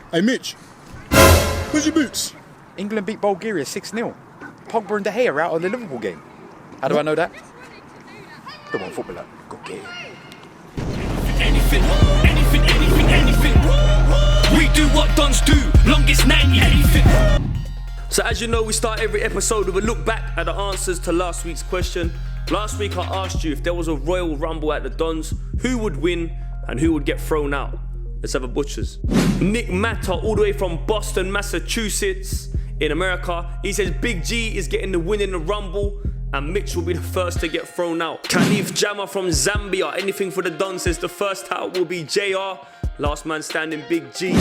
Hey Mitch, where's your boots? England beat Bulgaria 6-0. Pogba and De Gea are out of the Liverpool game. How do I know that? Come on, footballer. Go get it. Anything. We do what Dons do. Longest 90. Anything. So as you know, we start every episode with a look back at the answers to last week's question. Last week I asked you if there was a Royal Rumble at the Dons, who would win and who would get thrown out? Let's have a butchers. Nick Matter, all the way from Boston, Massachusetts, in America. He says Big G is getting the win in the Rumble and Mitch will be the first to get thrown out. Khalif Jama from Zambia, anything for the Dons, says the first out will be JR. Last man standing, Big G.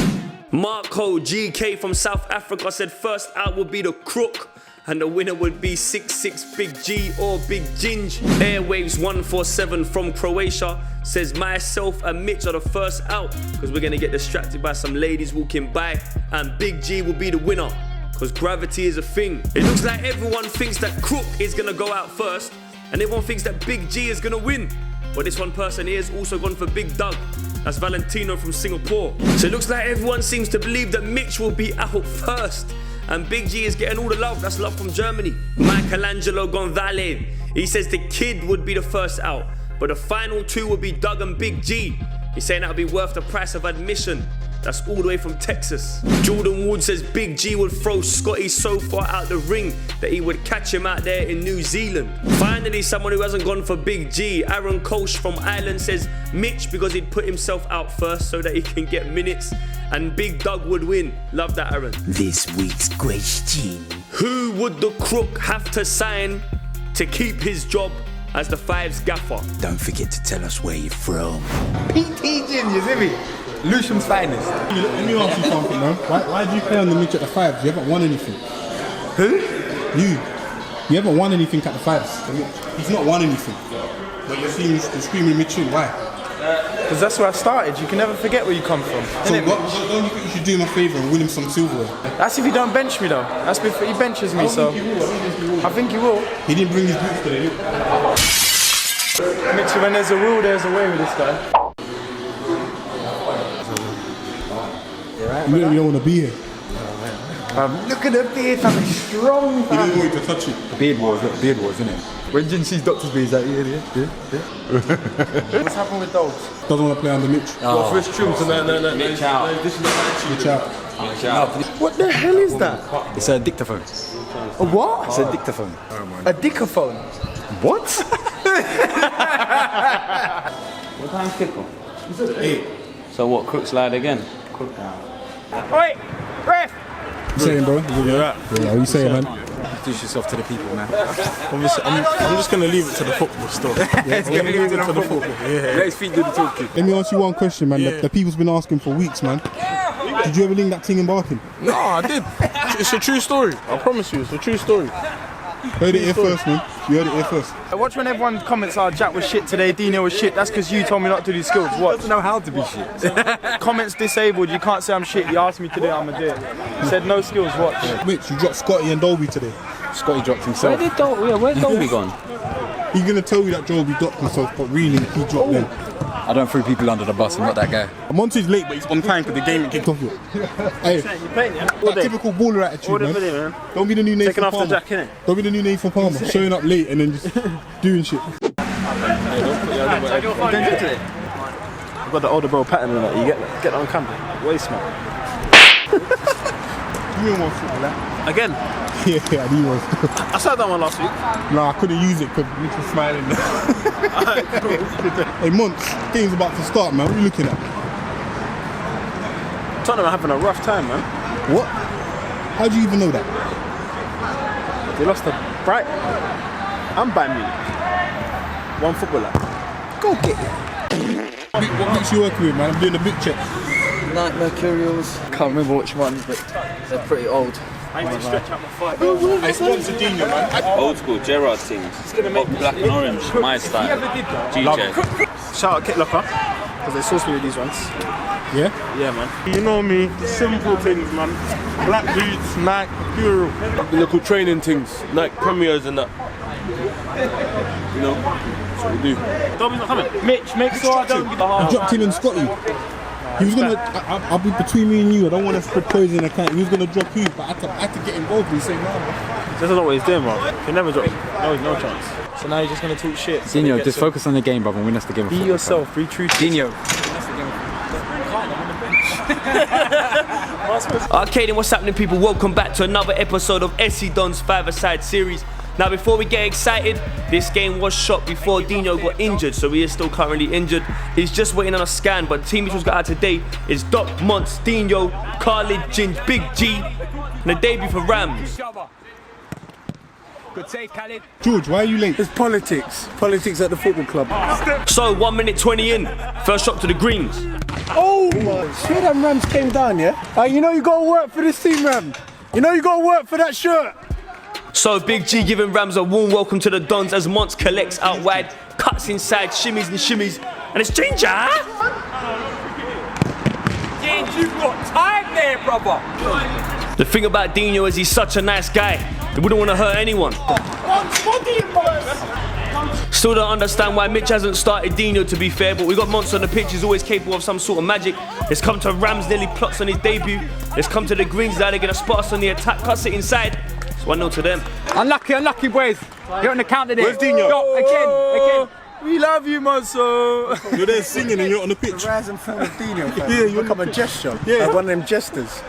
Marco GK from South Africa said first out would be the Crook and the winner would be 6'6" Big G or Big Ginge. Airwaves 147 from Croatia says myself and Mitch are the first out because we're gonna get distracted by some ladies walking by and Big G will be the winner because gravity is a thing. It looks like everyone thinks that Crook is gonna go out first and everyone thinks that Big G is gonna win. But this one person here has also gone for Big Doug. That's Valentino from Singapore. So it looks like everyone seems to believe that Mitch will be out first. And Big G is getting all the love. That's love from Germany. Michelangelo Gonzalez. He says the Kid would be the first out. But the final two would be Doug and Big G. He's saying that would be worth the price of admission. That's all the way from Texas. Jordan Wood says Big G would throw Scotty so far out the ring that he would catch him out there in New Zealand. Finally, someone who hasn't gone for Big G, Aaron Koch from Ireland says Mitch because he'd put himself out first so that he can get minutes. And Big Doug would win. Love that, Aaron. This week's question. Who would the Crook have to sign to keep his job as the Fives gaffer? Don't forget to tell us where you're from. PT Ginger, see me? Lucian's finest. Let me ask you something, man. Why do you play on the Mitch at the Fives? You haven't won anything. Who? You haven't won anything at the Fives. He's not won anything. But you're screaming Mitch in. Why? Because that's where I started. You can never forget where you come from. So don't you think you should do him a favour and win him some silverware? That's if he don't bench me though. That's before he benches me, so I think he will. He didn't bring his boots today. Mitchell, when there's a will, there's a way with this guy. You don't want to be here. Look at the beard, I'm strong. He didn't want you to touch it. Beard wars, isn't it? When Jin sees Doctor's beard, he's like, yeah. What's happened with dogs? Doesn't want to play on the Mitch. Well, first trim to no. Mitch out. Mitch out. What the hell is that? It's a dictaphone. A what? It's a dictaphone. A dictaphone. What? What time's kickoff? 8. So what, Crook slide again? Wait, ref! What you saying, bro? You're right. Yeah, what you saying, man? Introduce yourself to the people, man. Obviously, I'm just going to leave it to the football stuff. It's going to leave it to the football. Yeah. Let his feet do the talking. Let me ask you one question, man. The people's been asking for weeks, man. Did you ever link that thing in Barking? No, I did. It's a true story. I promise you, it's a true story. Heard it here first, man. You heard it here first. Watch when everyone comments, Jack was shit today, Dino was shit. That's because you told me not to do skills. Watch. Doesn't know how to be shit. Comments disabled, you can't say I'm shit. You asked me to do it, I'm gonna do it. You said no skills, watch. Mitch, you dropped Scotty and Dolby today. Scotty dropped himself. Where's Dolby gone? He's going to tell you that Dolby dropped himself, but really, he dropped them. I don't throw people under the bus, I'm not that guy. Monty's late, but he's on time because the game kicked off yet. Hey, that typical baller attitude, man. Don't be the new Nathan Palmer. Jack, innit? Don't be the new Nathan Palmer, showing up late and then just doing shit. I've got the older bro pattern in it. You get that on camera. Way smart. You didn't want football, Again? Yeah, I knew one. I started that one last week. Nah, I couldn't use it because Mitch was smiling. Hey, Monts, game's about to start, man. What are you looking at? Tottenham are having a rough time, man. What? How do you even know that? They lost to Brighton. I'm Bayern Munich. One footballer. Go get it. What mix you working with, man? I'm doing a big check. Night Mercurials. Can't remember which ones, but they're pretty old. I need to stretch out my fight. I sponsored Dino, man. Old school, Gerrard teams. Black and orange, my style. GJ. Shout out Kit Locker, because they sourced me with these ones. Yeah? Yeah, man. You know me, simple things, man. Black boots, Nike, Puro. Little training things, Nike Premiers and that. You know, that's what we do. Dobby's not coming. Mitch, make sure I don't get the I half. dropped him and Scotty. He was gonna. I'll be between me and you. I don't want to spread poison. I can't. He was gonna drop you, but I had to get involved. He's saying no. That's not what he's doing, bro. He never dropped. No chance. So now you're just gonna talk shit. Dino, just focus on the game, brother, and win us the game. Be yourself. Be true. Dino. Okay, then what's happening, people? Welcome back to another episode of DONS 5ASIDE series. Now, before we get excited, this game was shot before Dino got injured, so he is still currently injured. He's just waiting on a scan, but the team which was got out today is Doc, Monts, Dino, Khalid, Ginge, Big G, and the debut for Rams. Good save, Khalid. George, why are you late? It's politics. Politics at the football club. So 1 minute 20 in, first shot to the greens. Oh! Sure them Rams came down, yeah? You know you gotta work for this team, Ram. You know you gotta work for that shirt. So Big G giving Rams a warm welcome to the Dons as Monts collects out wide, cuts inside, shimmies and shimmies, and it's Ginger! Ginge, you've got time there, brother. The thing about Dino is he's such a nice guy, he wouldn't want to hurt anyone. Still don't understand why Mitch hasn't started Dino, to be fair, but we got Monts on the pitch, he's always capable of some sort of magic. Let's come to Rams, nearly plots on his debut. Let's come to the Greens now, they're going to spot us on the attack, cuts it inside. 1-0 to them. Unlucky, boys. You're on the counter there. Where's Dino? Go, again. We love you, Monso. You're there singing and you're on the pitch. The rise and fall of Dino. Yeah, you become a gesture. Yeah. Like one of them jesters.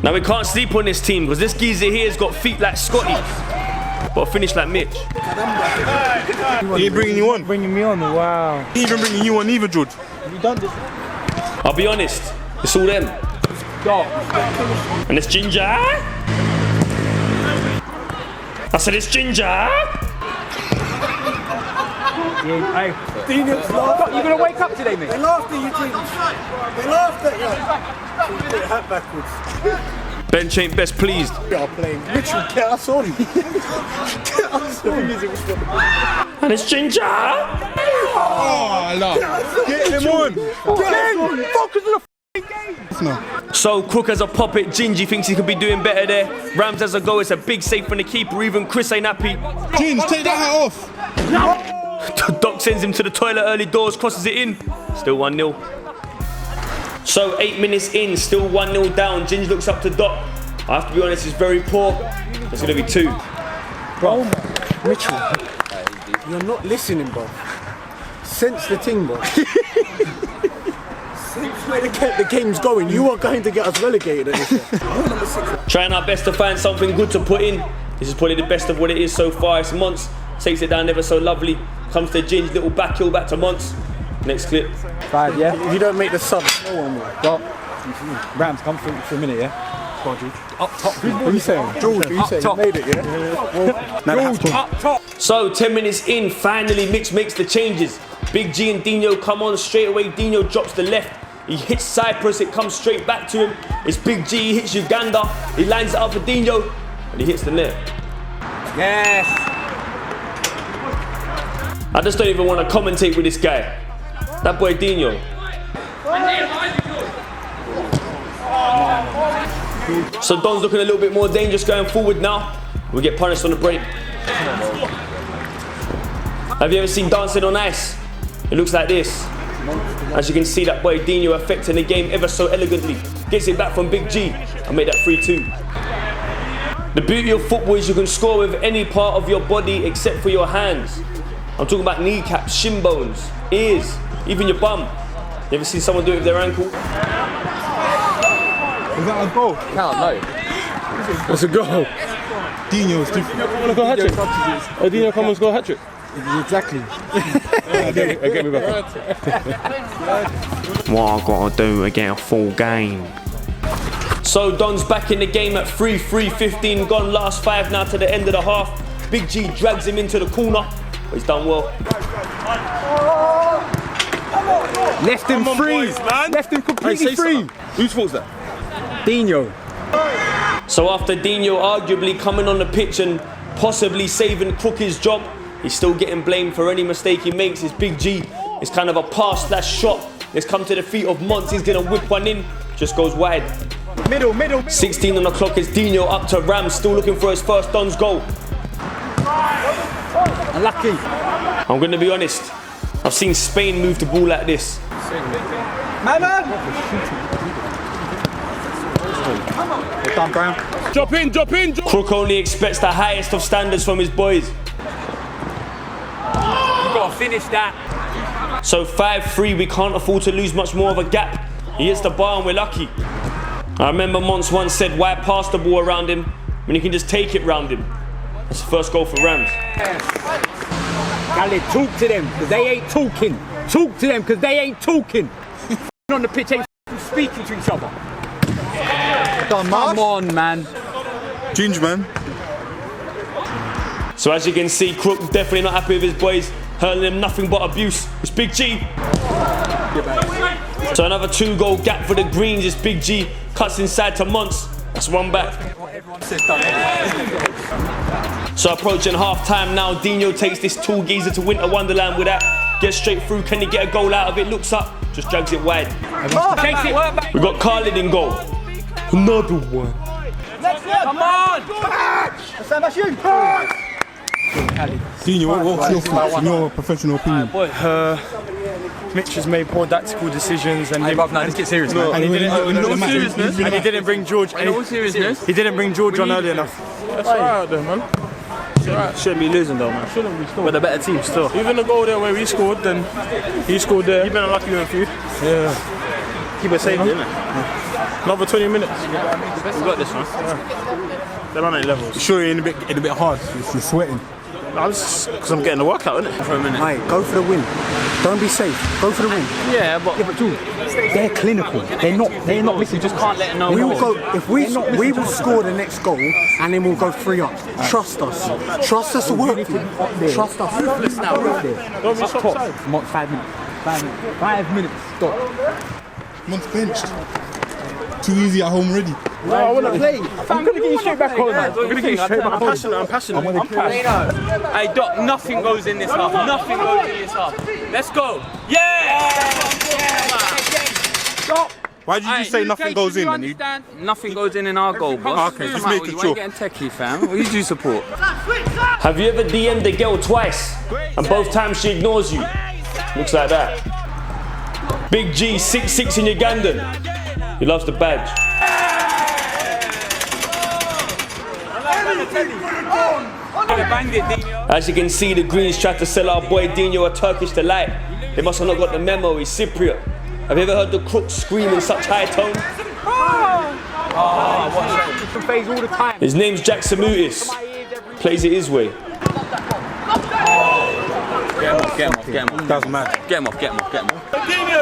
Now we can't sleep on this team because this geezer here has got feet like Scotty, but a finish like Mitch. He ain't bringing you on. Bringing me on, wow. He ain't even bringing you on either, George. You done this? I'll be honest, it's all them. Go. And it's Ginger. I said it's Ginger. Hey, Dino's laughed. You're gonna wake up today, mate. They laughed at you, teams. They laughed at you. Put your hat backwards. Bench ain't best pleased. We are playing. Mitchell, get us on. Get us on. And it's Ginger. Oh, love. Get him on. Focus on the No. So Crook has a pop it, Gingy thinks he could be doing better there. Rams has a go, it's a big save from the keeper, even Chris ain't happy. Ginge, take that hat off. Doc sends him to the toilet early doors, crosses it in. Still 1-0. So 8 minutes in, still 1-0 down. Ginge looks up to Doc. I have to be honest, it's very poor. It's going to be 2. Bro, Mitchell, you're not listening, bro. Sense the thing, bro. Sense where the game's going. You are going to get us relegated at this. Trying our best to find something good to put in. This is probably the best of what it is so far. It's Monts, takes it down ever so lovely. Comes to Ginge, little back heel back to Monts. Next clip. 5, yeah? If you don't make the subs, no one will. Go. Rams, come through for a minute, yeah? Go on, George. Up top. What are you saying? George, you saying you made it, yeah? George, up top. So 10 minutes in, finally Mitch makes the changes. Big G and Dino come on straight away. Dino drops the left. He hits Cyprus, it comes straight back to him. It's Big G, he hits Uganda. He lines it up for Dino, and he hits the net. Yes. I just don't even want to commentate with this guy. That boy Dino. So Don's looking a little bit more dangerous going forward now. We get punished on the break. Have you ever seen dancing on ice? It looks like this. As you can see, that boy Dino affecting the game ever so elegantly. Gets it back from Big G and made that 3-2. The beauty of football is you can score with any part of your body except for your hands. I'm talking about kneecaps, shin bones, ears, even your bum. You ever seen someone do it with their ankle? Is that a goal? Count, no. It's a goal. Dino's different. Want to go hat-trick? Oh, Dino come and score a hat-trick. Exactly. Get me back. What I gotta do to get a full game. So Don's back in the game at 3-3, 15 gone, last 5 now to the end of the half. Big G drags him into the corner, but he's done well. Left him free. Left him completely free. Whose fault's that? Dino. So after Dino arguably coming on the pitch and possibly saving Crook's job, he's still getting blamed for any mistake he makes. It's Big G. It's kind of a pass / shot. Let's come to the feet of Monts. He's going to whip one in. Just goes wide. Middle. 16 on the clock. It's Dino up to Rams. Still looking for his first Don's goal. Unlucky. I'm going to be honest. I've seen Spain move the ball like this. Man! Well done, Brown. Drop in, drop in, drop in. Crook only expects the highest of standards from his boys. You gotta finish that. So 5-3, we can't afford to lose much more of a gap. He hits the bar and we're lucky. I remember Mons once said, why pass the ball around him when you can just take it round him? That's the first goal for Rams. Khalid, talk to them, because they ain't talking. Talk to them, because they ain't talking. On the pitch ain't speaking to each other. Come on, man. Ginge, man. So as you can see, Crook definitely not happy with his boys, hurling him nothing but abuse. It's Big G. So another 2-goal gap for the Greens. It's Big G, cuts inside to Mons. That's one back. So approaching half time now, Dino takes this tall geezer to Winter Wonderland with that. Gets straight through, can he get a goal out of it? Looks up, just drags it wide. We got Khalid in goal. Another one. Come on! That's you! Dino, what's your thoughts, in your professional opinion? Mitch has made poor tactical decisions and Hey, Bob, now let's get serious, man. and he didn't bring George. In all seriousness, He didn't bring George on early enough. That's alright out there, man. It's alright. Shouldn't be losing though, man. Shouldn't be still. We're the better team still. Even the goal there where we scored, then he scored there. You've been unlucky with a few. Yeah. Keep it safe, innit? Another 20 minutes. We got this one. They're on 8 levels. Sure, you're in a bit hard. You're sweating. Because I'm getting the workout, innit? For a minute. Hey, go for the win. Don't be safe. Go for the win. Yeah, but Dude, they're clinical. They're not missing. you just can't let them know. We will go. If we will score the next goal, and then we'll go 3 up. Trust us. Trust us to work. Trust us. don't be soft side. 5 minutes. 5 minutes. Stop. Mons benched. Too easy at home already. No, I want to play. I'm gonna get you straight back on, man. I'm passionate. Hey, Doc, nothing goes in this half. Nothing goes in this half. Let's go. Yeah! Stop. Why did you just say nothing goes in? And you... Nothing goes in our goal, boss. Okay, just make it You sure. ain't getting techie, fam. Who do you support? Have you ever DM'd a girl twice and both times she ignores you? Looks like that. Big G, 6'6" in Ugandan. He loves the badge. As you can see, the Greens tried to sell our boy Dino a Turkish delight. They must have not got the memo, he's Cypriot. Have you ever heard the Crook scream in such high tone? His name's Jack Samutis. Plays it his way. Get him off. That's mad. Get him off.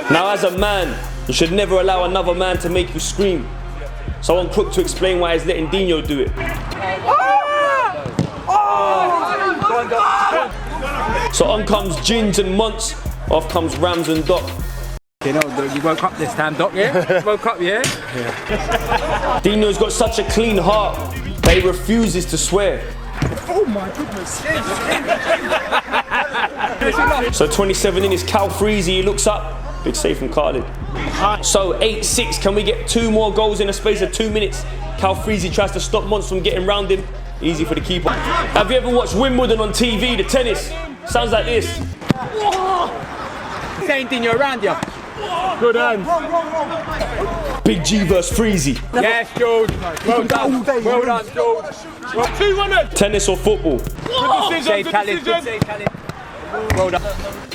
Now as a man, you should never allow another man to make you scream. So I want Crook to explain why he's letting Dino do it. So on comes Ginge and Mons, off comes Rams and Doc. You know, you woke up this time, Doc, yeah? Woke up, yeah? Dino's got such a clean heart that he refuses to swear. Oh my goodness. So 27 in is Cal Freezy, he looks up. Big save from Khalid. So 8-6, can we get 2 more goals in a space of 2 minutes? Cal Freezy tries to stop Mons from getting round him. Easy for the keeper. Have you ever watched Wimbledon on TV, the tennis? Sounds like this. Same thing, you're around you. Good hands. Big G versus Freezy. Yes, George. Well done. Well done, George. 2-1. Tennis or football? Save Khalid. Good save, Khalid. Well done.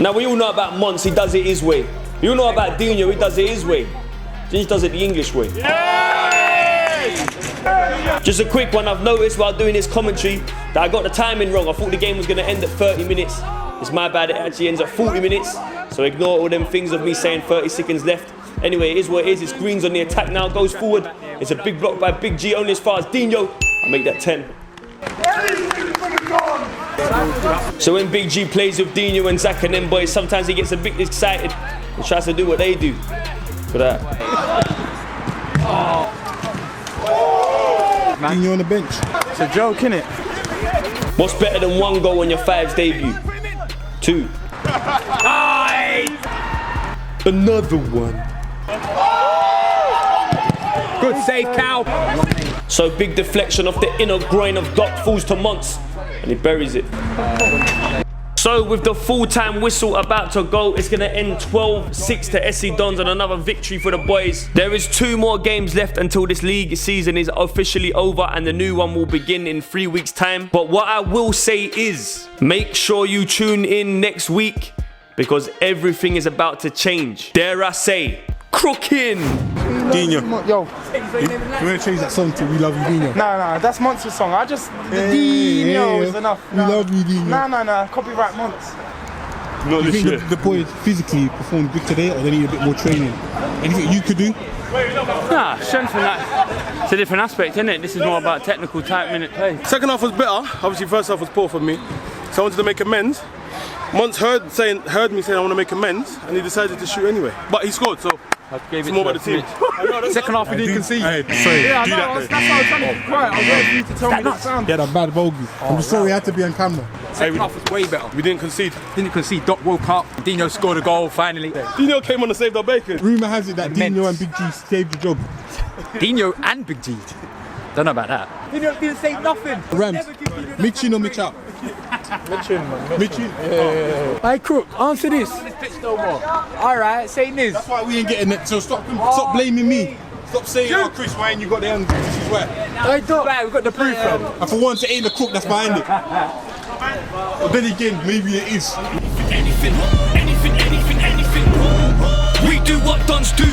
Now we all know about Mons, he does it his way. We all know about Dino, he does it his way. Ginge does it the English way. Just a quick one, I've noticed while doing this commentary that I got the timing wrong. I thought the game was going to end at 30 minutes. It's my bad, it actually ends at 40 minutes. So ignore all them things of me saying 30 seconds left. Anyway, it is what it is. It's Greens on the attack now, goes forward. It's a big block by Big G, only as far as Dino. I make that 10. So when Big G plays with Dino and Zach and them boys, sometimes he gets a bit excited and tries to do what they do. For that. Dino on the bench. It's a joke, innit? What's better than 1 goal on your 5's debut? 2. Another one. Good save, Cal. So big deflection off the inner groin of Doc falls to Mons and he buries it. So with the full-time whistle about to go, it's going to end 12-6 to SC Dons and another victory for the boys. There is 2 more games left until this league season is officially over and the new one will begin in 3 weeks' time. But what I will say is, make sure you tune in next week because everything is about to change. Dare I say, crooking. Dino. Yo. You want to change that song to We Love You, Dino? Nah, that's Monster's song. The Dino is enough. We love you, Dino. Nah, copyright Monts. Not You this think year. the boys physically performed big today, or they need a bit more training? Anything you could do? Nah, strength and that. It's a different aspect, isn't it? This is more about technical type minute play. Second half was better. Obviously, first half was poor for me. So I wanted to make amends. Mons heard me saying I want to make amends, and he decided to shoot anyway. But he scored, so it's more about the team. Second half we didn't concede. Hey, sorry, Yeah, do that. that's why I was trying to be quiet. I was waiting for you to tell me that sound. Yeah, that bad bogey. I'm sorry I had to be on camera. Second half was way better. We didn't concede. Didn't concede. Doc woke up. Dino scored a goal finally. Dino came on to save our bacon. Rumour has it that Dino and Big G saved the job. Dino and Big G. Don't know about that. Dino didn't say nothing. Rams, Mitch in or Mitch out? Mitch in. Hey, Crook, answer this. Alright, say this. That's why we ain't getting it. So stop blaming me. Stop saying, oh Chris, why ain't you got the hands? This is where. Hey, Doc. Right, we've got the proof from. And for once, it ain't the crook that's behind it. But then again, maybe it is. Anything. We do what Dons do.